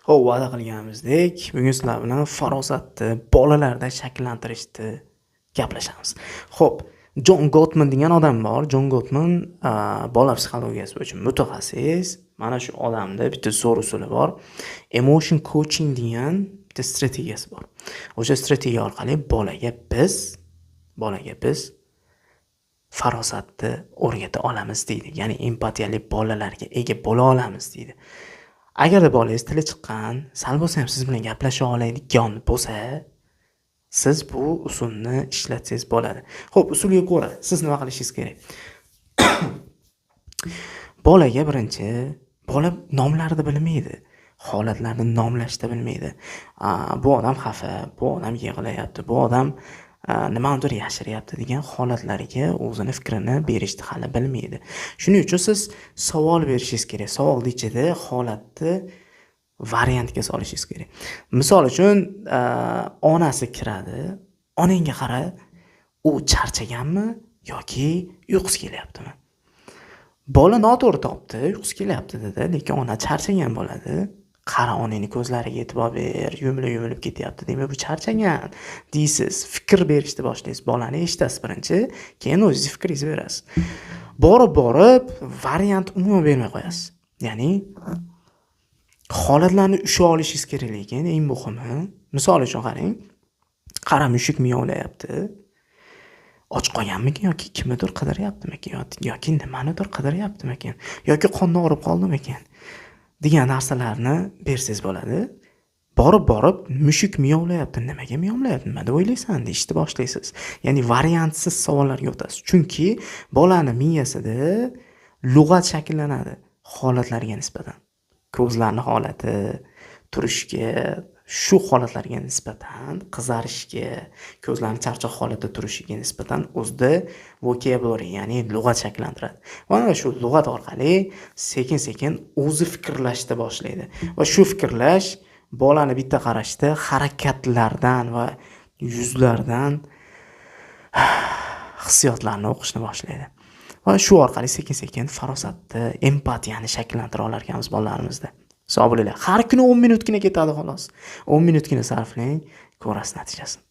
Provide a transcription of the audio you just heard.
Xo'p, va'da qilganimizdek, bugun sizlar bilan farosatni bolalarda shakllantirishni gaplashamiz. Xo'p, Jon Gottman degan odam bor. Jon Gottman bola psixologiyasi bo'yicha mutaxassis. Mana shu odamda bitta zo'r usuli bor. Emotion coaching degan bitta strategiyasi bor. O'sha strategiya orqali bolaga biz farosatni o'rgata olamiz deydi. Ya'ni empatiyali bolalarga ega bo'la olamiz deydi. Agarda bolangiz tili chiqqan, sal bo'lsa ham siz bilan gaplasha oladigan bo'lsa, siz bu usulni ishlatsangiz bo'ladi. Xo'p, usulga ko'ra siz nima qilishingiz kerak? Bolaga birinchi, bola nomlarni bilmaydi. Holatlarni nomlashni bilmaydi. Bu odam xafa, bu odam yig'layapti, bu odam nimanidir yashiryapti degan holatlariga o'zini fikrini berishni hali bilmaydi. Shuning uchun siz savol berishingiz kerak. Savolning ichida holatni variantga solishingiz kerak. Misol uchun, onasi kiradi. Onangga qara, u charchaganmi yoki uyqusi kelyaptimi? Bola noto'g'ri topdi, uyqusi kelyapti dedi, lekin ona charchagan bo'ladi. Qara, onangning ko'zlariga e'tibor ber, yumilib ketyapti. Demak, bu charchagan deysiz. Fikr berishni boshlaysiz. Bolani eshitasiz birinchi, keyin o'zingiz fikringizni berasiz. Borib variant umuman bermay qo'yasiz. Ya'ni holatlarni usha olishingiz kerak, lekin eng muhimi, misol uchun qarang. Qara, mushuk miyovlayapti. Och qolganmikan yoki kimnidir qidiryaptimikan yoki nimanidir qidiryaptimikan yoki qonni og'rib qoldimikan degan narsalarni bersangiz bo'ladi. Borib mushuk miyovlayapti. Nimaga miyovlayapti? Nima deb o'ylaysan? Deyishni boshlaysiz. Ya'ni variantsiz savollarga o'tasiz. Chunki bolani miyasida lug'at shakllanadi holatlarga nisbatan. Ko'zlarning holati, turishga, shu holatlarga nisbatan, qizarishga, ko'zlarning charchoq holatda turishiga nisbatan o'zida vocabulary, ya'ni lug'at shakllantiradi. Mana shu lug'at orqali sekin-sekin o'zi fikrlashni boshlaydi. Va shu fikrlash bolani bitta qarashda harakatlardan va yuzlardan hissiyotlarni o'qishni boshlaydi. Va shu orqali sekin-sekin farosatni, empatiyani shakllantira olar ekanmiz bolalarimizda. Sog' bo'linglar. Har kuni 10 minutgina ketadi xolos. 10 minutgina sarflang, ko'rasiz natijasini.